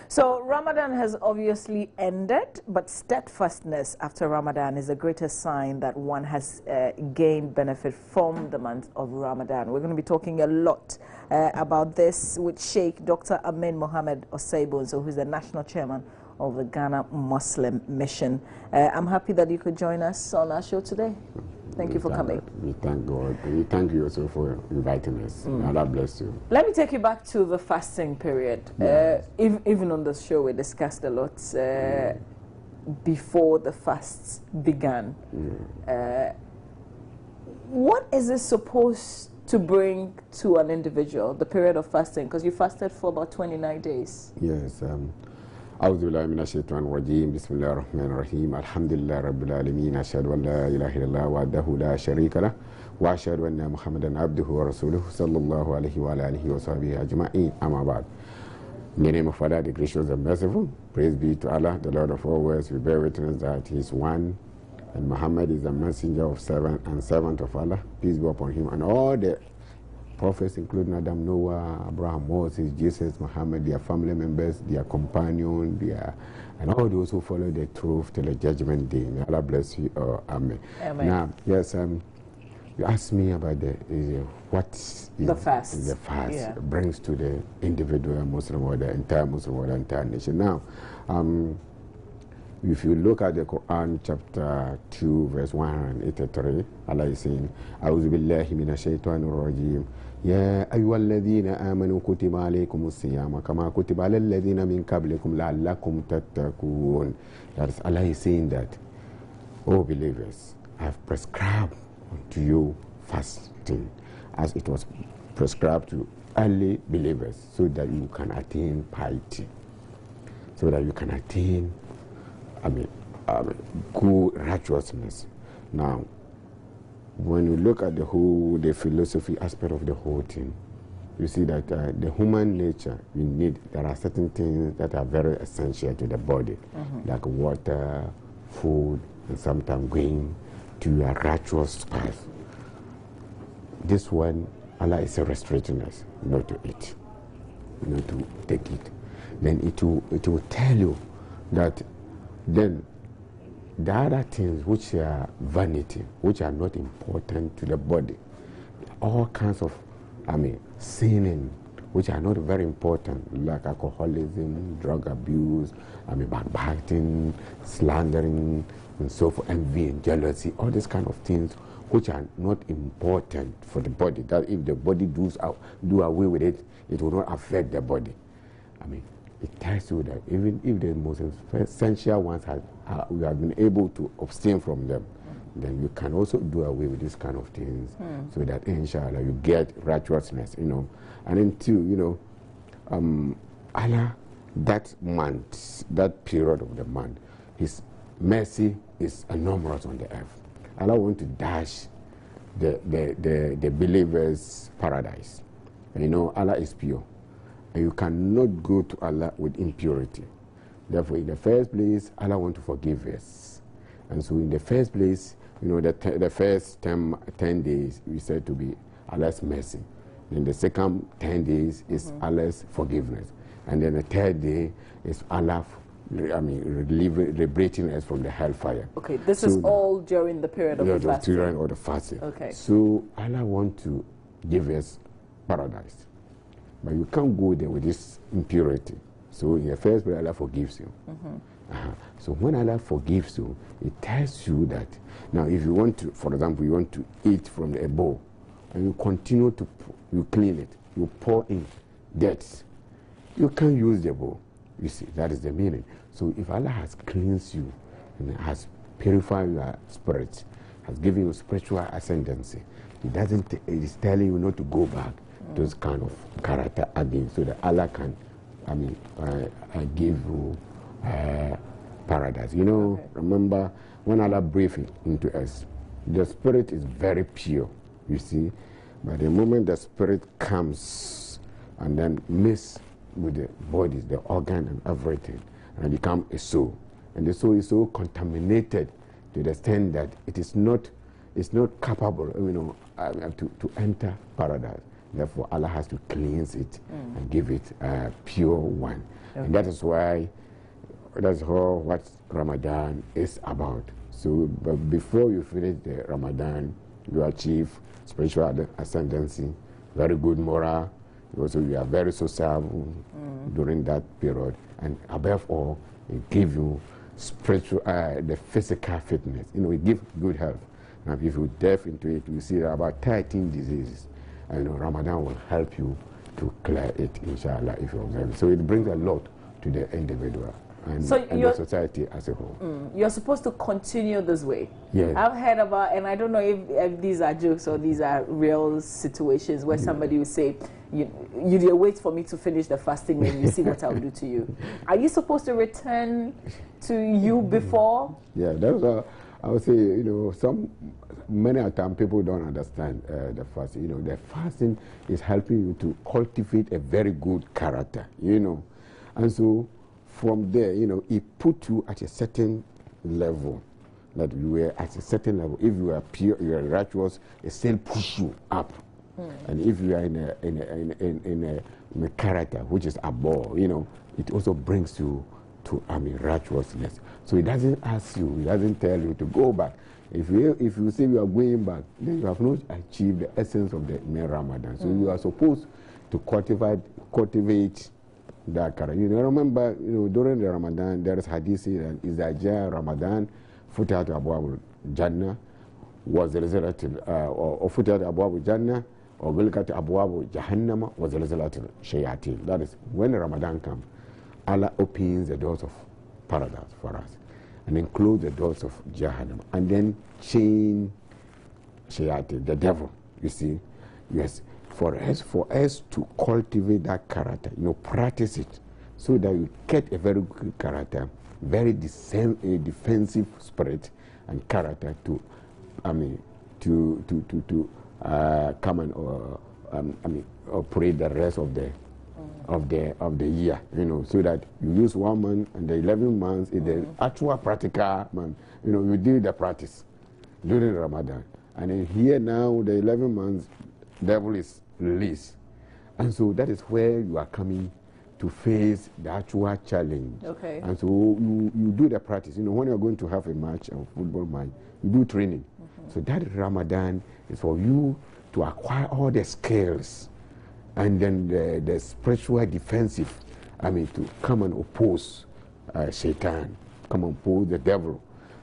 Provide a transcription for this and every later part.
So Ramadan has obviously ended, but steadfastness after Ramadan is the greatest sign that one has gained benefit from the month of Ramadan. We're going to be talking a lot about this with Sheikh Dr. Amin Mohammed Oseibo, who's the national chairman of the Ghana Muslim Mission. I'm happy that you could join us on our show today. Thank you for coming. We thank God. We thank you also for inviting us. Allah bless you. Let me take you back to the fasting period. Even on the show, we discussed a lot before the fasts began. What is it supposed to bring to an individual, the period of fasting? Because you fasted for about 29 days. Yes. أعوذ بالله من الشيطان الرجيم بسم الله الرحمن الرحيم الحمد لله رب العالمين أشهد أن لا إله إلا الله وحده لا شريك له وأشهد أن محمدا عبده ورسوله صلى الله عليه وعلى آله وصحبه أجمعين أما بعد. In the name of Allah, the gracious and merciful, praise be to Allah, the Lord of all worlds. We bear witness that He is one, and Muhammad is the messenger of servant of Allah. Peace be upon him and all the prophets, including Adam, Noah, Abraham, Moses, Jesus, Muhammad, their family members, their companions, and all those who follow the truth till the judgment day. May Allah bless you. Amen. Amen. Now, yes, you asked me about what the fast brings to the individual Muslim or the entire Muslim or the entire nation. Now, if you look at the Quran, chapter 2, verse 183, Allah is saying, أعوذ بالله من الشيطان الرجيم يا أيها الذين آمنوا كتب عليكم الصيام كما كتب على الذين من قبلكم لعلكم تتقون. That is, Allah is saying that, oh believers, I have prescribed to you fasting as it was prescribed to early believers, so that you can attain piety, so that you can attain good righteousness. Now, when you look at the philosophy aspect of the whole thing, you see that the human nature, there are certain things that are very essential to the body, like water, food, and sometimes going to your righteous path. This one, Allah is restricting us not to eat, not to take it. Then it will tell you that then the other things which are vanity, which are not important to the body, all kinds of, sinning, which are not very important, like alcoholism, drug abuse, backbiting, slandering, and so forth, envy and jealousy, all these kind of things which are not important for the body, that if the body do away with it, it will not affect the body. It tells you that even if the most essential ones we have been able to abstain from them, then you can also do away with these kind of things, so that inshallah you get righteousness, And then too, Allah, that month, that period of the month, His mercy is enormous on the earth. Allah wants to dash the believers' paradise. And Allah is pure. And you cannot go to Allah with impurity. Therefore, in the first place, Allah wants to forgive us. And so in the first place, the first 10 days, we said to be Allah's mercy. Then the second 10 days is Allah's forgiveness. And then the third day is Allah liberating us from the hellfire. Okay, this is all during the period of the fasting. During all the fasting. Okay. So Allah wants to give us paradise. But you can't go there with this impurity. So in the first place, Allah forgives you. So when Allah forgives you, it tells you that, now if you want to, for example, you want to eat from a bowl, and you continue to, you clean it, you pour in dirt, you can't use the bowl. You see, that is the meaning. So if Allah has cleansed you and has purified your spirit, has given you spiritual ascendancy, it is telling you not to go back to this kind of character again, so that Allah can, give you paradise. Remember when Allah breathed into us, the spirit is very pure, you see. But the moment the spirit comes and then mix with the bodies, the organ and everything, and become a soul. And the soul is so contaminated to the extent that it's not capable, to enter paradise. Therefore, Allah has to cleanse it and give it a pure one. Okay. And that is why, that's all what Ramadan is about. So, but before you finish the Ramadan, you achieve spiritual ascendancy, very good moral. Also, you are very sociable during that period. And above all, it gives you spiritual, the physical fitness. You know, it gives good health. Now, if you delve into it, you see there are about 13 diseases. And you know, Ramadan will help you to clear it, inshallah, if you observe it. So it brings a lot to the individual and the society as a whole. You're supposed to continue this way. Yes. I've heard about, and I don't know if these are jokes or these are real situations where somebody will say, you wait for me to finish the fasting and you see what I'll do to you. Are you supposed to return to you before? Yeah, that's I would say, you know, many a time people don't understand the fasting. You know, the fasting is helping you to cultivate a very good character, you know. And so from there, you know, it put you at a certain level, that you were at a certain level. If you are pure, you are righteous, it still push you up. And if you are in a character which is above, you know, it also brings you to righteousness. So it doesn't ask you, it doesn't tell you to go back. If you say you are going back, then you have not achieved the essence of the Ramadan. So you are supposed to cultivate that character. You know, remember, you know, during the Ramadan, there is hadith saying that Izaja Ramadan, Futat Abwab Jannah, was the result or Futat Abwab Jannah, or Wilkat Abwab Jahannama, was the result of Shayatin. That is, when Ramadan comes, Allah opens the doors of paradise for us and then close the doors of Jahannam and then chain Shayatin, the devil, you see. Yes, for us to cultivate that character, you know, practice it so that you get a very good character, very defensive spirit and character to, come and operate the rest of the year, you know, so that you use 1 month and the 11 months is the actual practical month. You know, you do the practice during Ramadan. And then here now, the 11 months, devil is released. And so that is where you are coming to face the actual challenge. Okay. And so you do the practice. You know, when you're going to have a match, a football match, you do training. So that Ramadan is for you to acquire all the skills and then the spiritual defensive, to come and oppose Shaitan, come and oppose the devil.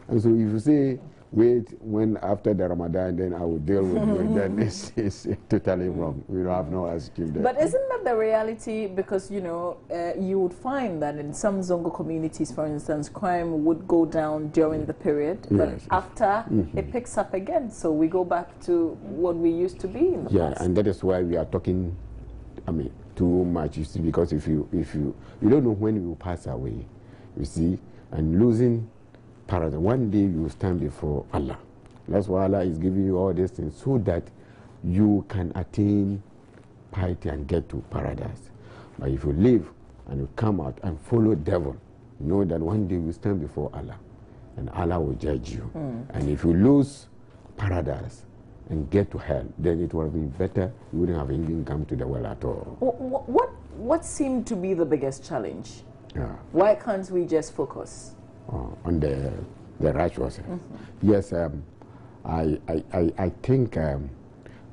And so if you say, wait, when after the Ramadan, then I will deal with you, then it's totally wrong. We don't have no excuse there. But isn't that the reality? Because, you know, you would find that in some Zongo communities, for instance, crime would go down during the period, but after it picks up again. So we go back to what we used to be in the past. And that is why we are talking, too much, you see, because if you don't know when you will pass away, you see, and losing paradise. One day you will stand before Allah. That's why Allah is giving you all these things so that you can attain piety and get to paradise. But if you live and you come out and follow devil, know that one day you will stand before Allah and Allah will judge you. And if you lose paradise and get to hell, then it would have been better you wouldn't have even come to the world at all. What seemed to be the biggest challenge? Why can't we just focus on the righteousness? Yes, I think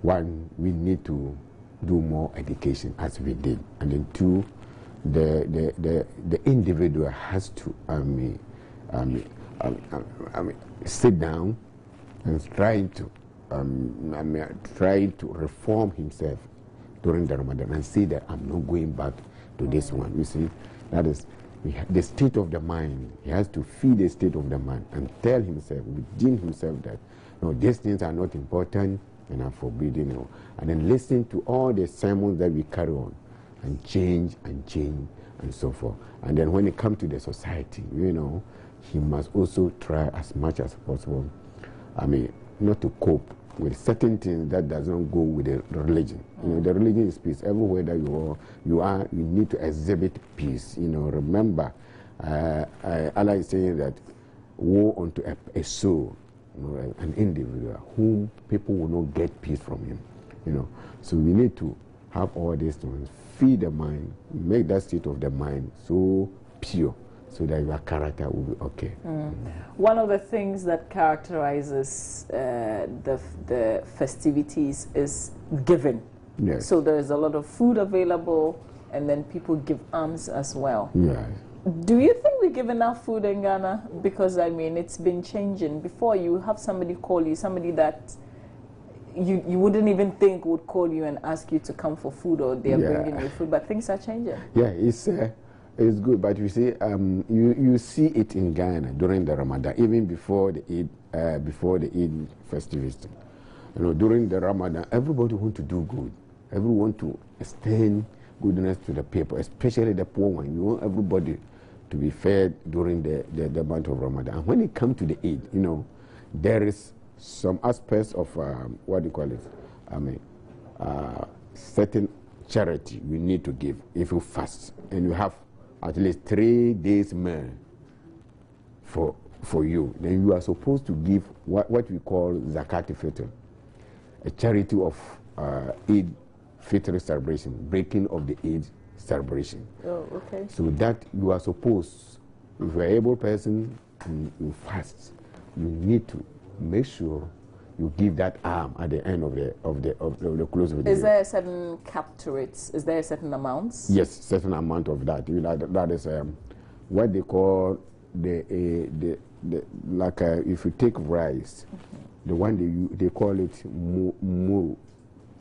one, we need to do more education as we did, and then two, the individual has to sit down and try to reform himself during the Ramadan and say that I'm not going back to this one. You see, that is the state of the mind. He has to feed the state of the mind and tell himself, within himself, that no, these things are not important and are forbidden. And then listen to all the sermons that we carry on and change and so forth. And then when it comes to the society, you know, he must also try as much as possible, not to cope with certain things that does not go with the religion. You know, the religion is peace. Everywhere that you need to exhibit peace. You know, remember, Allah is saying that woe unto a soul, you know, an individual whom people will not get peace from him. you know. So we need to have all these things, feed the mind, make that state of the mind so pure, so that your character will be okay. One of the things that characterizes the festivities is giving. Yes. So there is a lot of food available, and then people give alms as well. Yes. Do you think we give enough food in Ghana? Because, I mean, it's been changing. Before, you have somebody call you, somebody that you wouldn't even think would call you and ask you to come for food, or they're bringing you food, but things are changing. Yeah, it's good, but you see, you see it in Ghana during the Ramadan, even before the Eid festivity. You know, during the Ramadan, everybody want to do good. Everyone want to extend goodness to the people, especially the poor one. You want everybody to be fed during the month of Ramadan. And when it comes to the Eid, you know, there is some aspects of what do you call it? I mean, certain charity you need to give if you fast, and you have at least 3 days meal for you. Then you are supposed to give what we call zakat fitr, a charity of Eid Fitr celebration, breaking of the Eid celebration. Oh, okay. So that you are supposed, if you're an able person and you fast, you need to make sure you give that arm at the end of the close of the Is day. there a certain cap to it? Is there a certain amount? Yes, certain amount of that. You know, that is what they call the like if you take rice, the one they call it mu.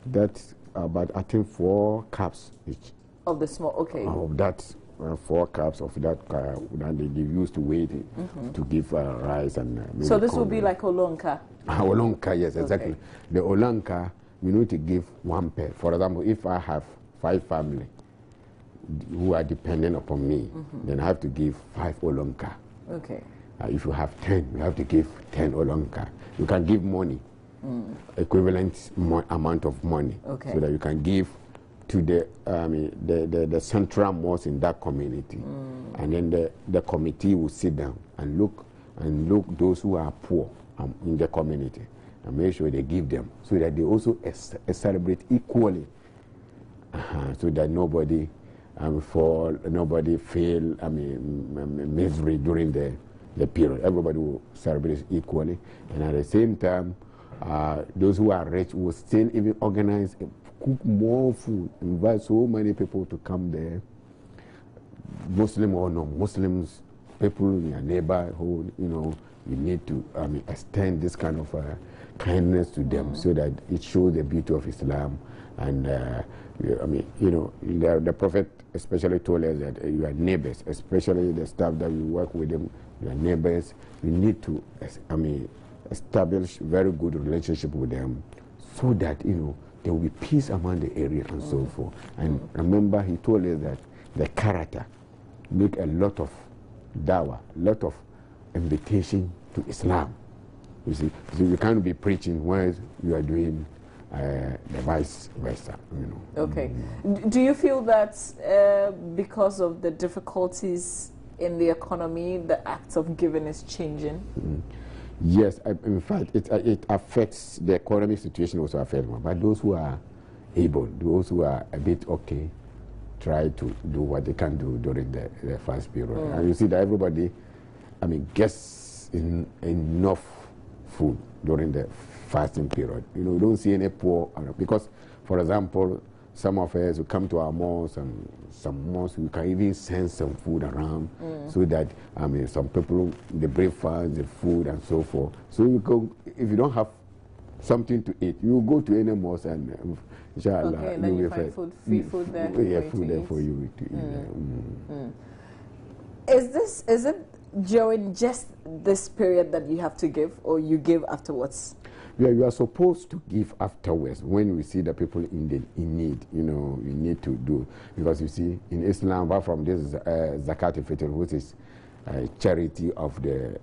That's about I think 4 cups each. Of the small, okay. Of that 4 cups of that that they used to weigh to give rice and. So this will be like olonka. Olonka, yes, exactly. Okay. The olonka, you need to give 1 pair. For example, if I have 5 family who are dependent upon me, then I have to give 5 olonka. Okay. If you have 10, you have to give 10 olonka. You can give money, equivalent amount of money, okay, so that you can give to the central mosque in that community, and then the committee will sit down and look those who are poor in the community and make sure they give them, so that they also celebrate equally, so that nobody feel misery during the period. Everybody will celebrate equally, and at the same time, those who are rich will still even organize, cook more food, invite so many people to come there, Muslim or non-Muslims, people in your neighborhood. You know, you need to extend this kind of kindness to them, so that it shows the beauty of Islam. And the Prophet especially told us that your neighbors, especially the staff that you work with them, your neighbors, you need to establish very good relationship with them, so that there will be peace among the area and so forth. And remember, he told us that the character make a lot of dawah, a lot of invitation to Islam. You see, so you can't be preaching while you are doing the vice versa. Okay. Do you feel that because of the difficulties in the economy, the act of giving is changing? Yes, in fact, it affects the economic situation. Also affects one, but those who are able, those who are a bit okay, try to do what they can do during the fast period. And you see that everybody, gets enough food during the fasting period. You don't see any poor, because, for example, some of us will come to our malls, and some malls we can even send some food around, so that some people, the breakfast, the food, and so forth. So you go, if you don't have something to eat, you go to any mosque, and inshallah, okay, and then you find free food there. Yeah, food there for you to eat. Is it during just this period that you have to give, or you give afterwards? Yeah, you are supposed to give afterwards when we see the people in need. You need to do, because you see in Islam, apart from this zakat fitr, which is charity of the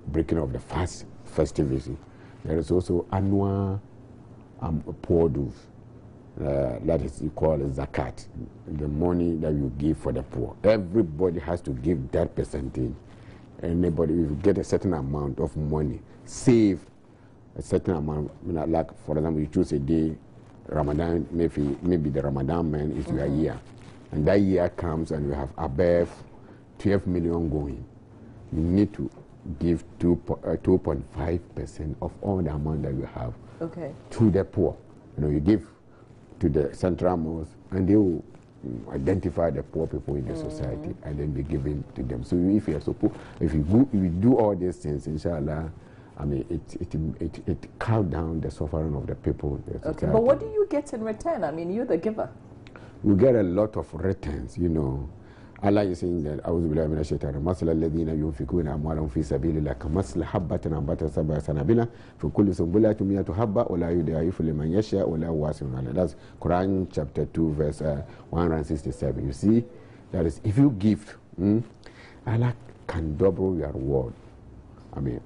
breaking of the fast festivity, there is also annual poor dues. That is, you call it zakat, the money that you give for the poor. Everybody has to give that percentage. Anybody, if you get a certain amount of money saved a certain amount, like for example, you choose a day, Ramadan, maybe the Ramadan man is your year. And that year comes and you have above 12 million going. You need to give 2.5% of all the amount that you have to the poor. You give to the central mosque and they will identify the poor people in the society and then be given to them. So if you are so poor, if you do all these things, inshallah, I mean, it calms down the suffering of the people. Okay, but what do you get in return? I mean, you're the giver. We get a lot of returns, Allah is saying that أعوذ بالله من الشيطان الرجيم مثل الذين ينفقون أموالهم في سبيل الله كمثل حبة أنبتت سبع سنابل في كل سنبلة 100 حبة ولا يضاعف لمن يشاء ولا واسع عليه. That's Quran chapter 2 verse 167. You see, that is, if you give, Allah can double your reward. I mean,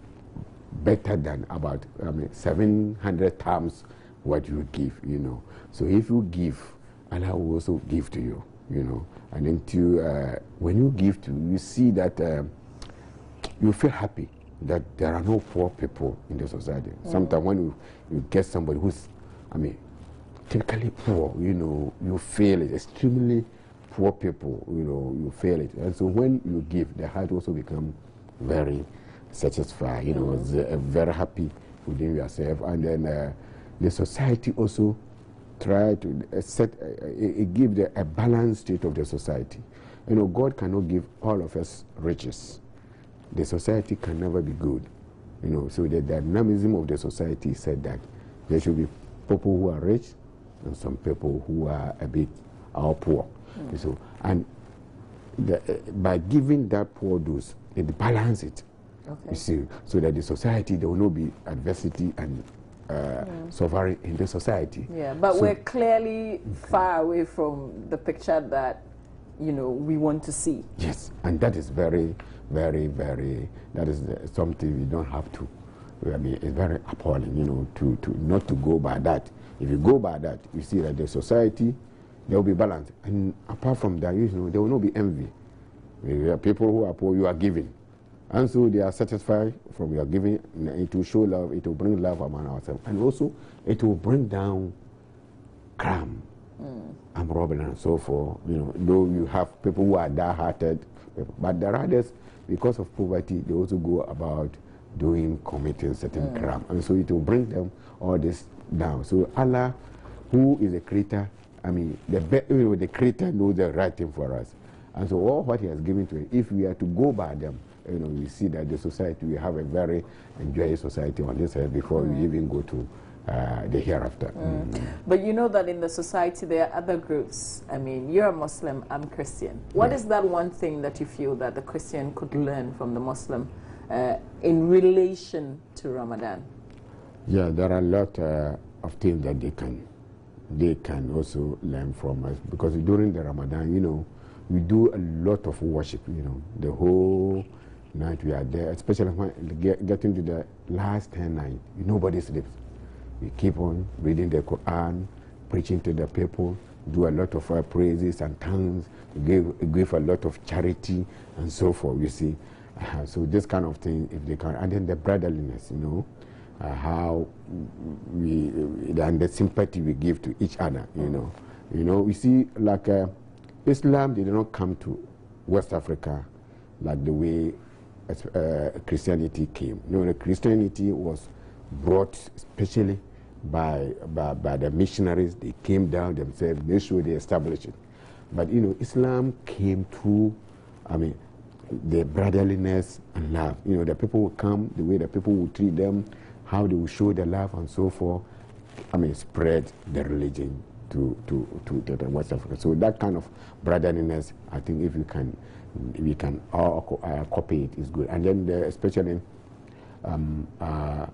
better than about 700 times what you give. So if you give, Allah will also give to you. And then when you give to, you see that you feel happy that there are no poor people in the society. Sometimes when you get somebody who's, typically poor, you feel it. Extremely poor people, you feel it. And so when you give, the heart also becomes very satisfied, very happy within yourself. And then the society also try to give a balanced state of the society. God cannot give all of us riches. The society can never be good. So the dynamism of the society said that there should be people who are rich and some people who are a bit poor. So, and by giving that poor those, it balances it. You see, so that the society, there will not be adversity and suffering in the society. Yeah, but we're clearly far away from the picture that we want to see. Yes, and that is very, very, very, that is something we don't have to. I mean, it's very appalling, to not to go by that. If you go by that, you see that the society, there will be balance. And apart from that, there will not be envy. There are people who are poor, you are giving. And so they are satisfied from your giving. It will show love, it will bring love among ourselves. And also, it will bring down crime and robbery and so forth. Though you have people who are die-hearted, but there are others, because of poverty, they also go about committing certain crime. And so it will bring them all this down. So Allah, who is the creator, the creator knows the right thing for us. And so all what he has given to us, if we are to go by them, we see that the society, we have a very enjoyable society on this earth before we even go to the hereafter. But you know that in the society there are other groups. I mean, you're a Muslim, I'm Christian. What is that one thing that you feel that the Christian could learn from the Muslim in relation to Ramadan? Yeah, there are a lot of things that they can also learn from us, because during the Ramadan, we do a lot of worship. The whole night we are there, especially when getting to the last 10 nights, nobody sleeps. We keep on reading the Quran, preaching to the people, do a lot of praises and thanks, give a lot of charity and so forth, you see. So this kind of thing, if they can, and then the brotherliness, how and the sympathy we give to each other, we see like Islam did not come to West Africa like the way Christianity came. The Christianity was brought especially by the missionaries. They came down themselves, made sure they established it. But Islam came through, the brotherliness and love. The people will come, the way the people will treat them, how they will show the love and so forth. Spread the religion to West Africa. So that kind of brotherliness, I think, if we can all copy it, is good. And then especially the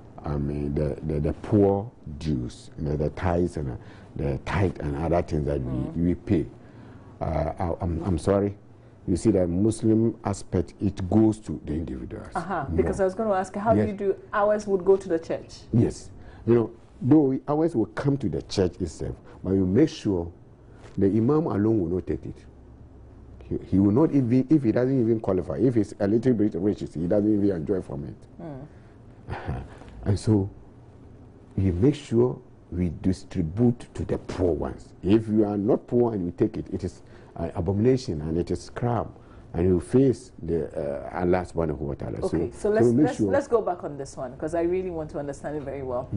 poor Jews, the tithes and the tithe and other things that we pay. I'm sorry. You see that Muslim aspect, it goes to the individuals. Because I was going to ask, how do you do? Ours would go to the church. Yes. Though ours will come to the church itself, but you make sure the imam alone will not take it. He will not even, if he doesn't even qualify, if he's a little bit rich, he doesn't even enjoy from it. And so we make sure we distribute to the poor ones. If you are not poor and you take it, it is an abomination and it is crime, and you face the Allah subhanahu wa ta'ala. Okay, so let's go back on this one, because I really want to understand it very well.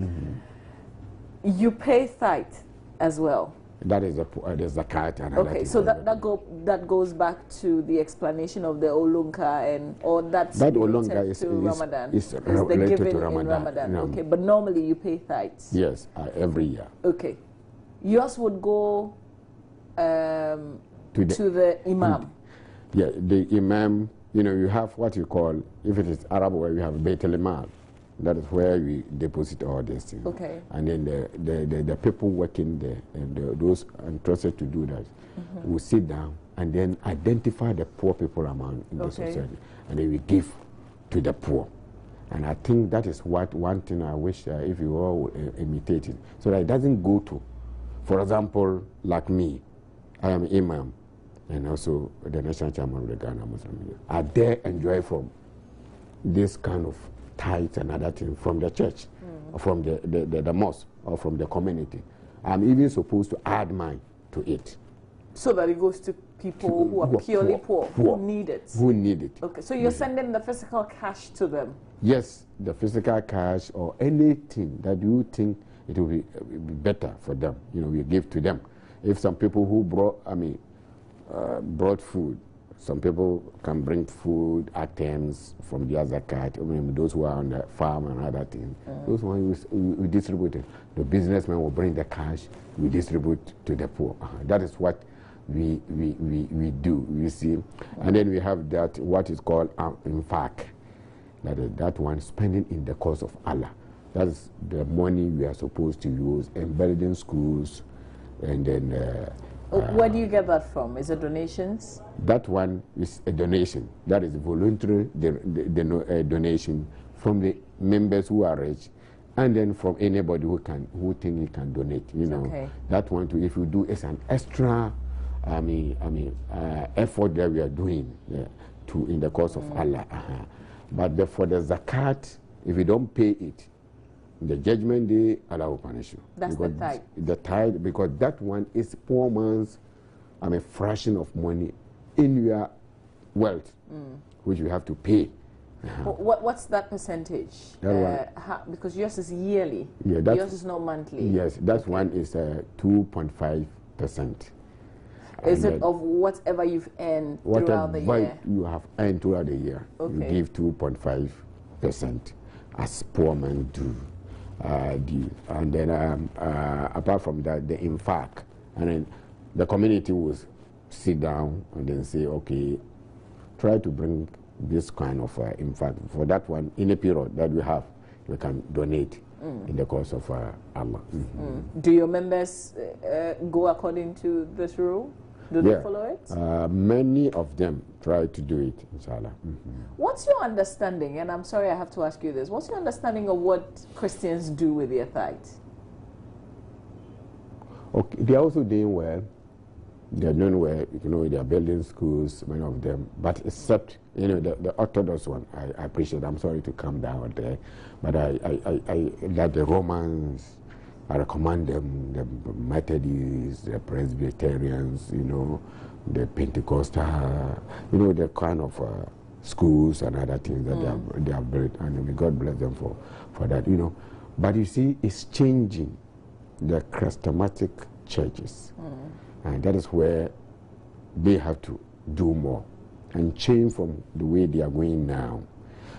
You pay tithe as well. That is the zakat. And okay, so that goes back to the explanation of the Olunka, and or that's that Olunka is Ramadan. Is the related giving to Ramadan. In Ramadan. Okay, but normally you pay tithes. Yes, every year. Okay, yours would go to the imam. Yeah, the imam. You know, you have what you call, if it is Arab, where you have Beit al-Mal. That is where we deposit all these things. Okay. And then the people working there, and those entrusted to do that, will sit down and then identify the poor people among the society, and they will give to the poor. And I think that is one thing I wish if you all imitate it, so that it doesn't go to, for example, like me, I am imam, and also the national chairman of the Ghana Muslim League. I dare enjoy from this kind of tithes and other things from the church, or from the mosque, or from the community. I'm even supposed to add mine to it. So that it goes to people who are purely poor, who need it. Who need it. Okay, so you're sending the physical cash to them? Yes, the physical cash or anything that you think it will be better for them, you know, we give to them. If some people who brought food, some people can bring food items from the zakat. I mean, those who are on the farm and other things. Those ones we distribute it. The businessman will bring the cash. We distribute to the poor. That is what we do. You see, and then we have that what is called infaq. That one spending in the cause of Allah. That is the money we are supposed to use in building schools, and then. Where do you get that from? Is it donations? That one is a donation. That is voluntary donation from the members who are rich, and then from anybody who think he can donate. You know, that one too. If you do, it's an extra, effort that we are doing in the cause of Allah. But for the zakat, if you don't pay it, the judgment day, Allah will punish you. That's the tithe. The tithe, because that one is poor man's, fraction of money in your wealth, which you have to pay. What's that percentage? Because yours is yearly. Yeah, yours is not monthly. Yes, that one is 2.5%. Is it of whatever you've earned throughout the year? Whatever you have earned throughout the year, you give 2.5%, as poor men do. And then apart from that, the infaq, and then the community will sit down and then say, okay, try to bring this kind of infaq. For that one, in a period that we have, we can donate in the cause of Allah. Do your members go according to this rule? Do they follow it? Many of them try to do it, inshallah. What's your understanding, and I'm sorry I have to ask you this, what's your understanding of what Christians do with their tithe? Okay, they're also doing well. They're doing well, you know, they're building schools, many of them. But except, you know, the Orthodox one, I appreciate. I'm sorry to come down there. But I like the Romans. I recommend them, the Methodists, the Presbyterians, you know, the Pentecostal, you know, the kind of schools and other things that they have built, and may God bless them for that, you know. But you see, it's changing the charismatic churches, and that is where they have to do more and change from the way they are going now,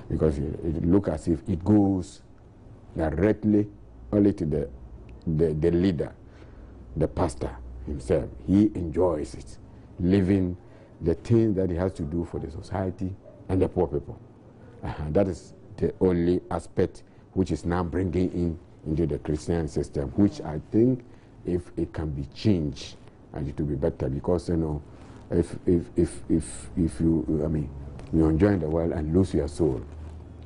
because it looks as if it goes directly only to the leader, the pastor himself. He enjoys it, living the things that he has to do for the society and the poor people. That is the only aspect which is now bringing into the Christian system, which I think if it can be changed, and it will be better, because, you know, if you, you enjoy the world and lose your soul,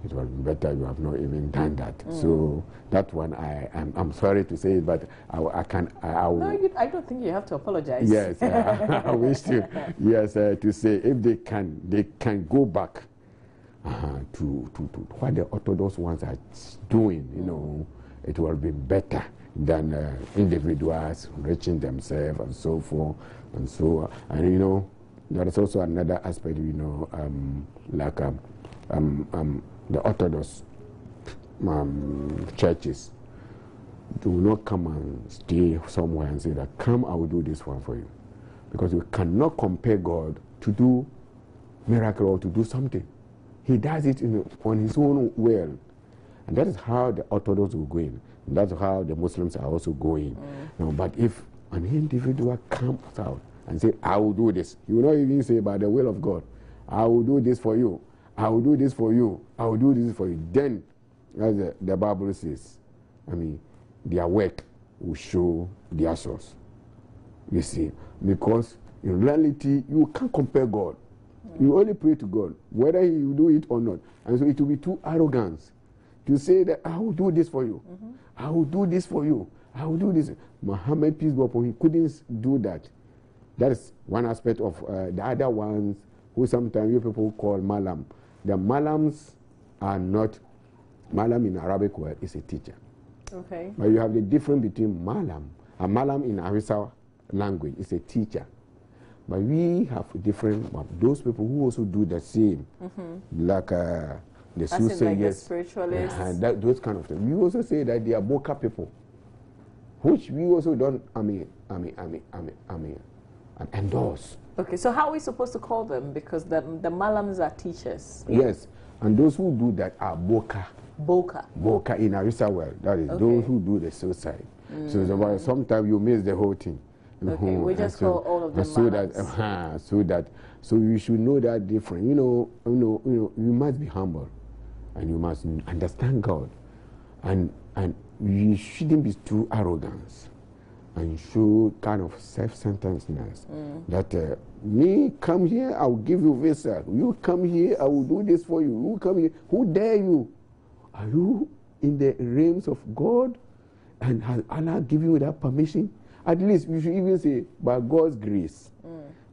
it will be better you have not even done that. So that one, I'm sorry to say it, but I can. No, I don't think you have to apologize. Yes, I wish to. Yes, to say if they can go back to what the Orthodox ones are doing. You know, it will be better than individuals enriching themselves and so forth and so on. And you know, there is also another aspect, you know, like the Orthodox churches do not come and stay somewhere and say that, come, I will do this one for you. Because we cannot compare God to do miracle or to do something. He does it on his own will. And that is how the Orthodox will go in. And that's how the Muslims are also going. Now, but if an individual comes out and say, I will do this, he will not even say by the will of God, I will do this for you, I will do this for you, I will do this for you. Then, as the Bible says, I mean, their work will show their source. You see, because in reality, you can't compare God. You only pray to God, whether He will do it or not. And so it will be too arrogant to say that I will do this for you. I will do this for you. I will do this. Muhammad, peace be upon him, couldn't do that. That is one aspect of the other ones who sometimes you people call malam. The malams are not, malam in Arabic word is a teacher. Okay. But you have the difference between malam. A malam in Hausa language is a teacher. But we have different, those people who also do the same, like the soothsayers, like the spiritualists. Those kind of things. We also say that they are boka people, which we also don't, endorse. Okay, so how are we supposed to call them? Because the malams are teachers. Yes, and those who do that are boka. Boka. Boka in Arisa world, that is those who do the suicide. So sometimes you miss the whole thing. Okay, we just call all of them so you should know that different. You must be humble, and you must understand God, and you shouldn't be too arrogant, and show kind of self-centeredness. That me come here, I will give you visa. You come here, I will do this for you. You come here, who dare you? Are you in the realms of God, and has Allah given you that permission? At least we should even say, by God's grace,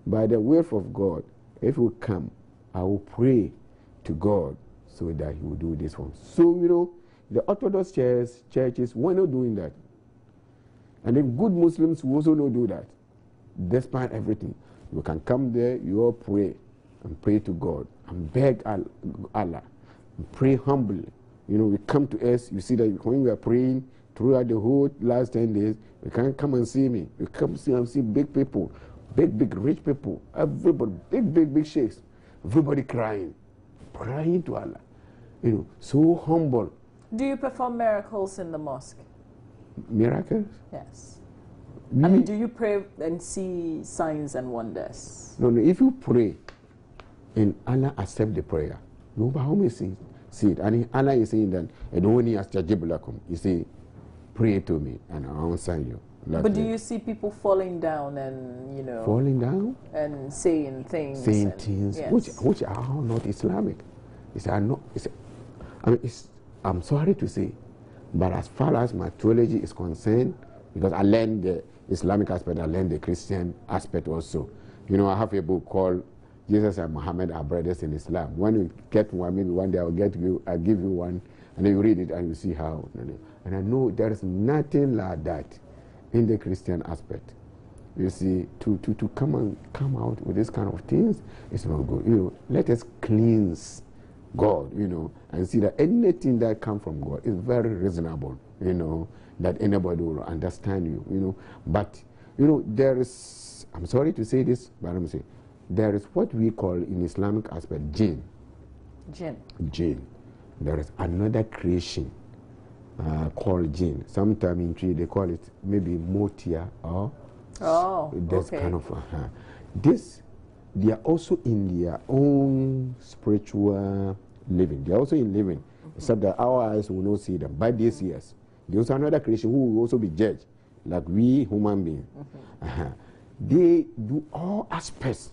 by the will of God, if you come, I will pray to God so that He will do this one. So, the Orthodox churches were not doing that. And the good Muslims will also not do that. Despite everything, you can come there, you all pray, and pray to God, and beg Allah, and pray humbly. We come to us, you see that when we are praying, throughout the whole last 10 days, you can't come and see me. You come and see big people, big rich people, everybody, big sheikhs, everybody crying to Allah. So humble. Do you perform miracles in the mosque? Miracles? Yes. Really? Do you pray and see signs and wonders? No, if you pray and Allah accept the prayer, no, by how many see it? And Allah is saying that, you say, pray to me and I'll answer you. But do you see people falling down and, falling down? And saying things? Saying things, yes. which are not Islamic. I'm sorry to say, but as far as my theology is concerned, because I learned the Islamic aspect, I learned the Christian aspect also. I have a book called Jesus and Muhammad Are Brothers in Islam. When you get one, maybe one day I'll give you one, and then you read it and you see how. And I know there is nothing like that in the Christian aspect. You see, to come out with this kind of things, it's not good. Let us cleanse God, and see that anything that comes from God is very reasonable, that anybody will understand you, But, there is, I'm sorry to say this, but I'm saying, there is what we call in Islamic aspect, jinn. Jinn. There is another creation called jinn. Sometimes in tree they call it maybe motia or this kind of this. They are also in their own spiritual living. They are also in living, except that our eyes will not see them. But they see us. There is another creation who will also be judged, like we human beings. They do all aspects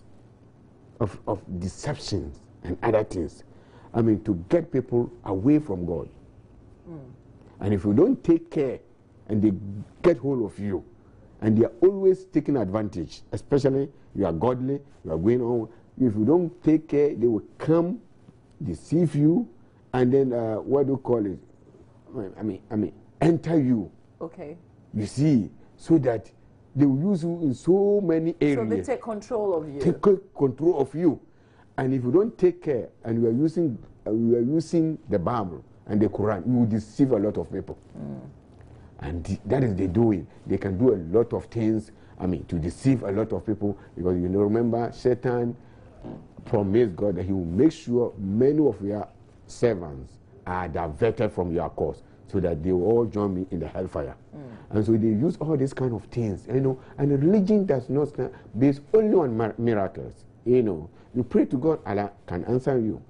of deceptions and other things. To get people away from God. And if you don't take care and they get hold of you, and they are always taking advantage, especially you are godly, you are going on. If you don't take care, they will come, deceive you, and then what do you call it? enter you. Okay. You see, so that they will use you in so many areas. So they take control of you. Take control of you. And if you don't take care and you are using the Bible and the Quran, you will deceive a lot of people. And that is they doing. They can do a lot of things, to deceive a lot of people, because remember, Satan promised God that he will make sure many of your servants are diverted from your cause, so that they will all join me in the hellfire. And so they use all these kind of things, and religion does not based only on miracles. You pray to God, Allah can answer you,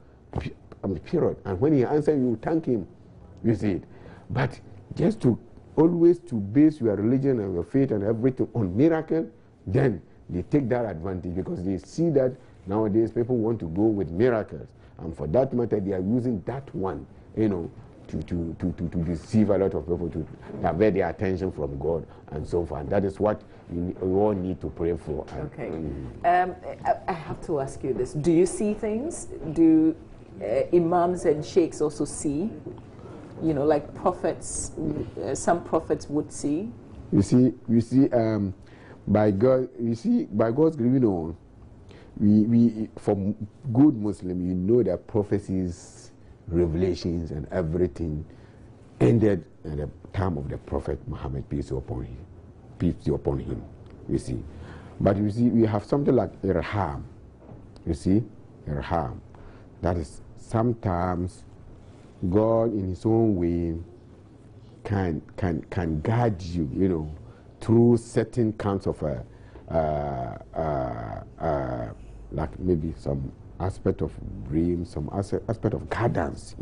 period. And when he answers you, thank him. You see it. But just to always to base your religion and your faith and everything on miracle, then they take that advantage, because they see that nowadays people want to go with miracles, and for that matter they are using that one, to deceive a lot of people, to divert their attention from God and so forth. That is what you all need to pray for. Okay. I have to ask you this. Do you see things? Do imams and sheikhs also see? Like prophets, some prophets would see. You see, by God's grace, we for good Muslim, that prophecies, revelations, and everything ended at the time of the Prophet Muhammad, peace be upon him. You see, but we have something like irham. You see, irham. That is sometimes God in his own way can guide you, through certain kinds of like maybe some aspect of dream, some aspect of guidance,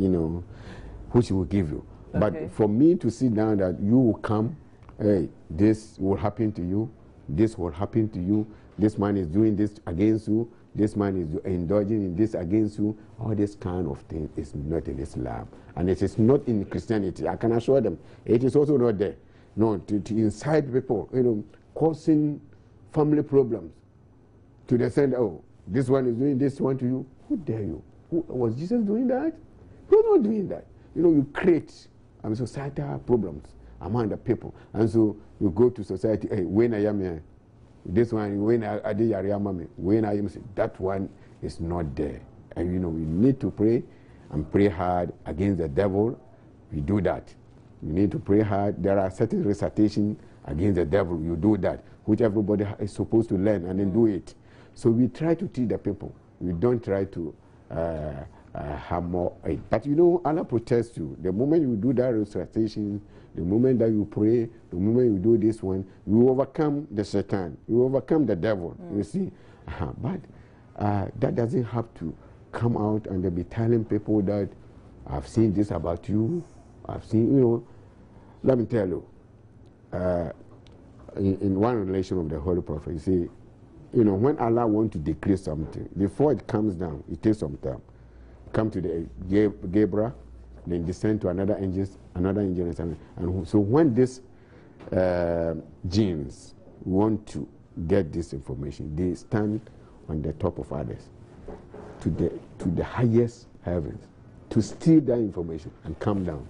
which he will give you. Okay. But for me to sit down that you will come, hey, this will happen to you, this will happen to you, this man is doing this against you, this man is indulging in this against you, all this kind of thing is not in Islam. And it is not in Christianity. I can assure them. It is also not there. No, to incite people, causing family problems to the extent, oh, this one is doing this one to you. Who dare you? Was Jesus doing that? He was not doing that. You create societal problems among the people. And so you go to society, hey, when I am here, this one, when I did Yariamame, when I am, that one is not there. And we need to pray and pray hard against the devil. We do that. You need to pray hard. There are certain recitations against the devil. You do that, which everybody is supposed to learn, and then do it. So we try to teach the people. We don't try to hammer it. But Allah protects you. The moment you do that recitation, the moment that you pray, the moment you do this one, you overcome the Satan. You overcome the devil. You see. But that doesn't have to come out and they be telling people that I've seen this about you. I've seen, let me tell you, in one relation of the Holy Prophet, you see, when Allah wants to decree something, before it comes down, it takes some time. Come to the Gabriel, then descend to another angel, and so when these genes want to get this information, they stand on the top of others, to the highest heavens, to steal that information and come down,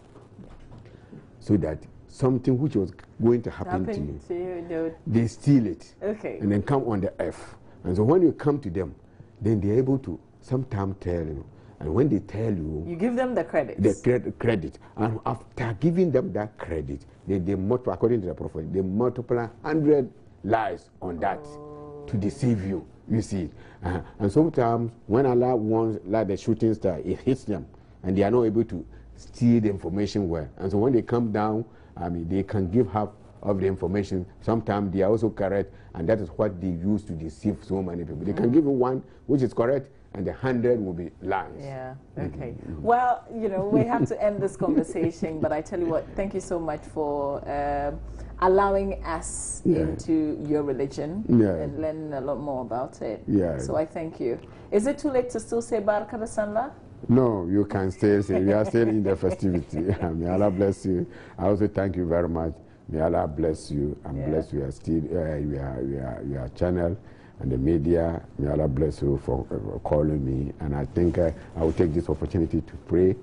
so that something which was going to happen to you, they steal it, and then come on the earth. And so when you come to them, then they're able to sometimes tell you. And when they tell you, you give them the credit. The credit. And after giving them that credit, they multiply, according to the prophet, they multiply 100 lies on that to deceive you. You see. And sometimes when Allah wants, like the shooting star, it hits them, and they are not able to steal the information well. And so when they come down, they can give half of the information. Sometimes they are also correct, and that is what they use to deceive so many people. They can give you one which is correct, and the 100 will be lies. Yeah, okay. Well, we have to end this conversation, but I tell you what, thank you so much for allowing us into your religion and learning a lot more about it. Yeah. So I thank you. Is it too late to still say Baraka Sallah? No, you can still say. We are still in the festivity. May Allah bless you. I also thank you very much. May Allah bless you and bless you. Still, your channel and the media. May Allah bless you for calling me. And I think I will take this opportunity to pray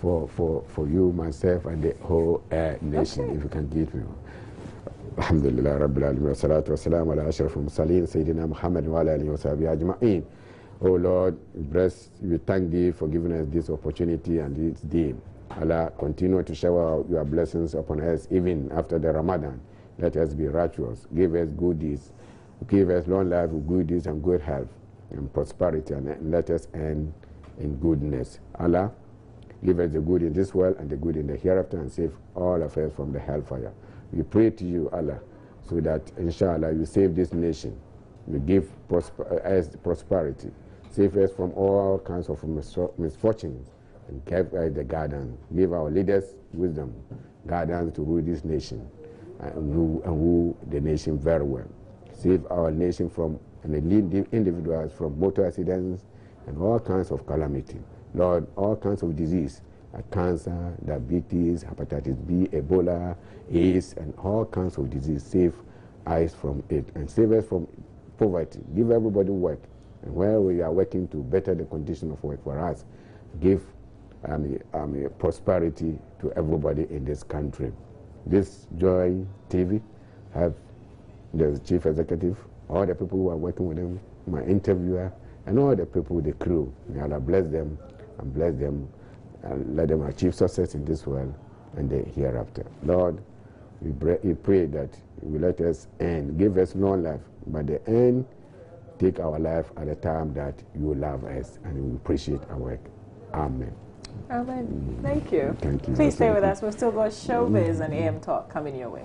for you, myself, and the whole nation, Okay. if you can give me. Alhamdulillah Rabbil Alamin wa salatu wa salam ala ashrafil mursalin Sayyidina Muhammad wa ala alihi wa sahbihi ajma'in. Oh Lord, we thank Thee for giving us this opportunity and this day. Allah, continue to shower Your blessings upon us even after the Ramadan. Let us be righteous. Give us good deeds. Give us long life with good deeds and good health and prosperity, and let us end in goodness. Allah, give us the good in this world and the good in the hereafter, and save all of us from the hellfire. We pray to You, Allah, so that inshallah You save this nation. You give us prosperity. Save us from all kinds of misfortunes, and give us the guidance. Give our leaders wisdom, guidance to rule this nation and rule the nation very well. Save our nation from, and the individuals from motor accidents and all kinds of calamity. Lord, all kinds of disease, like cancer, diabetes, hepatitis B, Ebola, AIDS, and all kinds of disease. Save us from it, and save us from poverty. Give everybody work, and where we are working to better the condition of work for us, give prosperity to everybody in this country. This Joy TV have the chief executive, all the people who are working with them, my interviewer, and all the people, the crew. May Allah bless them and let them achieve success in this world and the hereafter. Lord, we pray that You will let us end, give us long life, but the end, take our life at a time that You love us and You appreciate our work. Amen. Amen. Thank you. Thank you. Please stay with us. We've still got Showbiz and AM Talk coming your way.